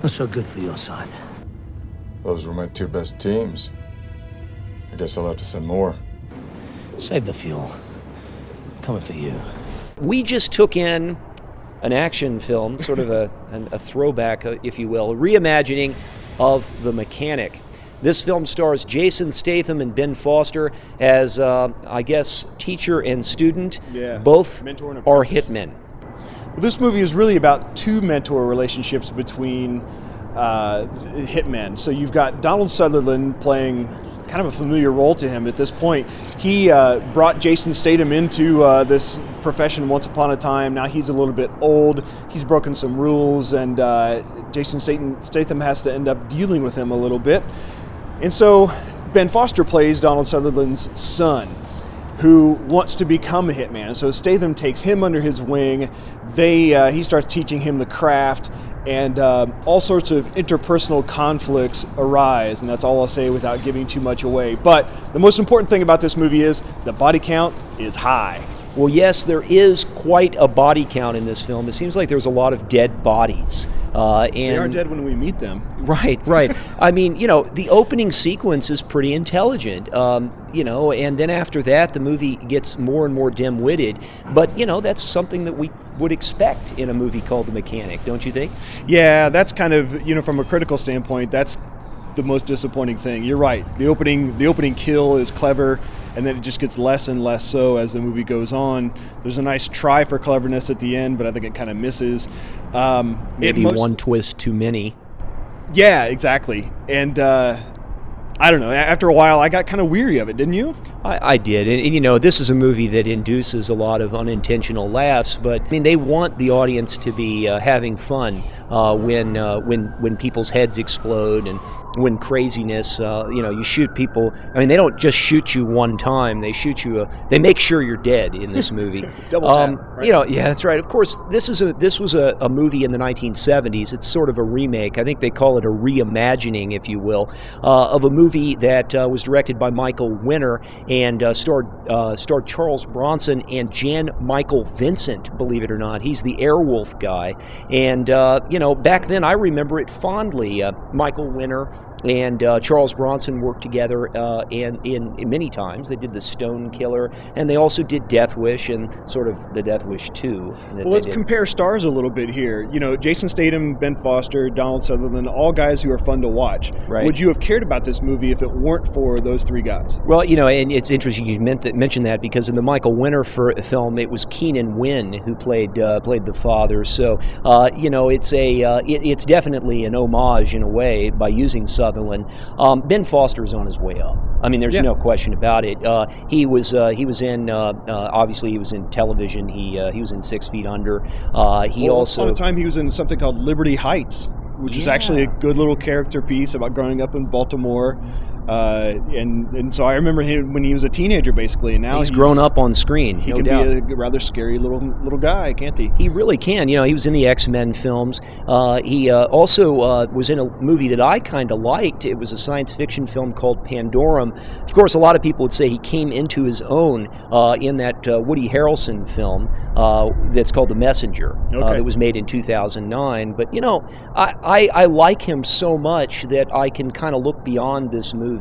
Not so good for your side. Those were my two best teams. I guess I'll have to send more. Save the fuel. Coming for you. We just took in an action film, sort of a throwback, if you will, a reimagining of The Mechanic. This film stars Jason Statham and Ben Foster as, I guess, teacher and student. Yeah. Both Mentor and are apprentice. hitmen. This movie is really about two mentor relationships between hitmen. So you've got Donald Sutherland playing kind of a familiar role to him at this point. He brought Jason Statham into this profession once upon a time. Now he's a little bit old. He's broken some rules, and Jason Statham has to end up dealing with him a little bit. And so Ben Foster plays Donald Sutherland's son, who wants to become a hitman. So Statham takes him under his wing. He starts teaching him the craft, and all sorts of interpersonal conflicts arise, and that's all I'll say without giving too much away. But the most important thing about this movie is the body count is high. Well, yes, there is quite a body count in this film. It seems like there's a lot of dead bodies. They are dead when we meet them. Right. I mean, the opening sequence is pretty intelligent, and then after that, the movie gets more and more dim-witted. But, that's something that we would expect in a movie called The Mechanic, don't you think? Yeah, that's kind of, from a critical standpoint, that's the most disappointing thing. You're right. The opening kill is clever, and then it just gets less and less so as the movie goes on. There's a nice try for cleverness at the end, but I think it kind of misses. Maybe one twist too many. Yeah, exactly. And I don't know. After a while, I got kind of weary of it, didn't you? I did. And this is a movie that induces a lot of unintentional laughs, but they want the audience to be having fun when people's heads explode and when craziness, you shoot people. They don't just shoot you one time. They shoot you. They make sure you're dead in this movie. Double tap, right? Yeah, that's right. Of course, this was a movie in the 1970s. It's sort of a remake. I think they call it a reimagining, if you will, of a movie that was directed by Michael Winner and starred Charles Bronson and Jan Michael Vincent. Believe it or not, he's the Airwolf guy. And back then I remember it fondly. Michael Winner and Charles Bronson worked together and in many times. They did The Stone Killer, and they also did Death Wish and sort of the Death Wish 2. Well, let's compare stars a little bit here. Jason Statham, Ben Foster, Donald Sutherland, all guys who are fun to watch. Right. Would you have cared about this movie if it weren't for those three guys? Well, and it's interesting you mentioned that because in the Michael Winner film, it was Keenan Wynn who played the father. So, it's definitely an homage in a way by using Sutherland. Ben Foster's on his way up. There's no question about it. He was in obviously he was in television. He was in 6 Feet Under. Once upon a time he was in something called Liberty Heights, which is actually a good little character piece about growing up in Baltimore. And so I remember him when he was a teenager, basically, and now he's grown up on screen. He no can doubt. be a rather scary little guy, can't he? He really can. He was in the X-Men films. He also was in a movie that I kind of liked. It was a science fiction film called Pandorum. Of course, a lot of people would say he came into his own in that Woody Harrelson film that's called The Messenger. Okay. That was made in 2009. But I like him so much that I can kind of look beyond this movie.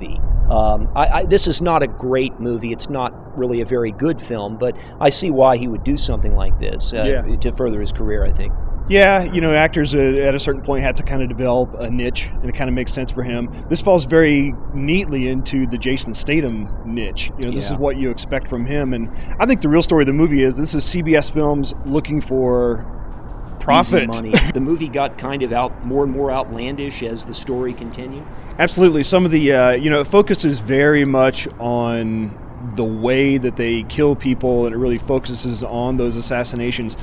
This is not a great movie. It's not really a very good film, but I see why he would do something like this to further his career, I think. Yeah, actors at a certain point had to kind of develop a niche, and it kind of makes sense for him. This falls very neatly into the Jason Statham niche. This is what you expect from him, and I think the real story of the movie is this is CBS Films looking for profit. Easy money. The movie got kind of more and more outlandish as the story continued. Absolutely. Some of the, it focuses very much on the way that they kill people, and it really focuses on those assassinations,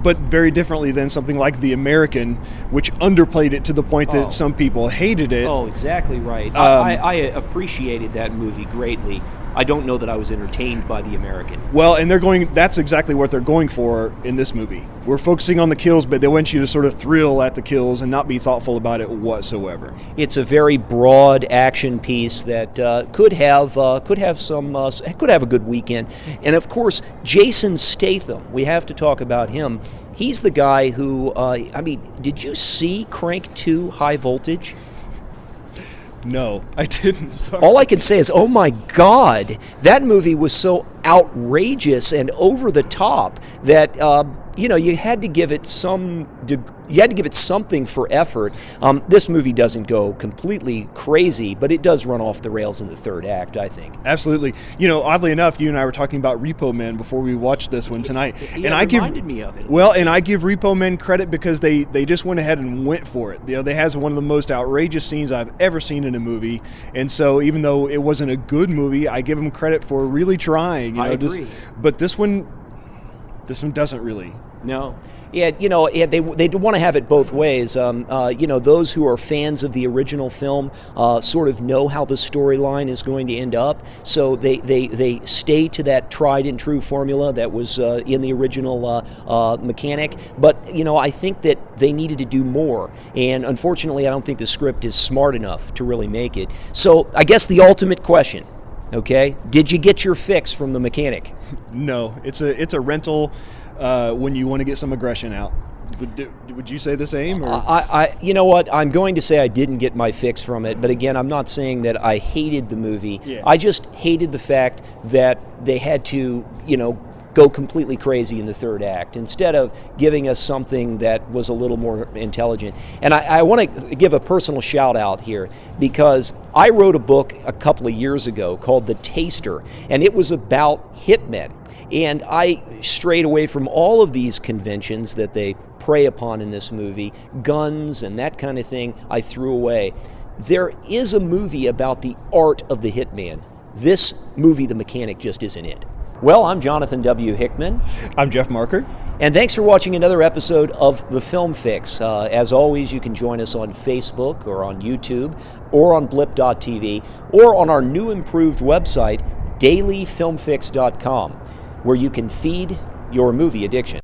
but very differently than something like The American, which underplayed it to the point that some people hated it. Oh, exactly right. I appreciated that movie greatly. I don't know that I was entertained by The American. Well, and that's exactly what they're going for in this movie. We're focusing on the kills, but they want you to sort of thrill at the kills and not be thoughtful about it whatsoever. It's a very broad action piece that could have a good weekend. And of course, Jason Statham, we have to talk about him. He's the guy who, I mean, did you see Crank 2 High Voltage? No, I didn't. Sorry. All I can say is, oh my God, that movie was so outrageous and over the top that you had to give it something for effort. This movie doesn't go completely crazy, but it does run off the rails in the third act, I think. Absolutely. Oddly enough, you and I were talking about Repo Men before we watched this one tonight, and I reminded me of it. Well, and I give Repo Men credit because they just went ahead and went for it. They has one of the most outrageous scenes I've ever seen in a movie, and so even though it wasn't a good movie, I give them credit for really trying. I agree. But this one doesn't really. No. Yeah, they want to have it both ways. Those who are fans of the original film sort of know how the storyline is going to end up, so they stay to that tried and true formula that was in the original mechanic. But I think that they needed to do more, and unfortunately, I don't think the script is smart enough to really make it. So I guess the ultimate question. Okay, did you get your fix from the mechanic? No, it's a rental when you want to get some aggression out. Would you say the same? Or? You know what? I'm going to say I didn't get my fix from it, but again, I'm not saying that I hated the movie. Yeah. I just hated the fact that they had to, go completely crazy in the third act instead of giving us something that was a little more intelligent. And I want to give a personal shout out here because I wrote a book a couple of years ago called The Taster, and it was about hitmen. And I strayed away from all of these conventions that they prey upon in this movie, guns and that kind of thing, I threw away. There is a movie about the art of the hitman. This movie, The Mechanic, just isn't it. Well, I'm Jonathan W. Hickman. I'm Jeff Marker. And thanks for watching another episode of The Film Fix. As always, you can join us on Facebook or on YouTube or on blip.tv or on our new improved website, DailyFilmFix.com, where you can feed your movie addiction.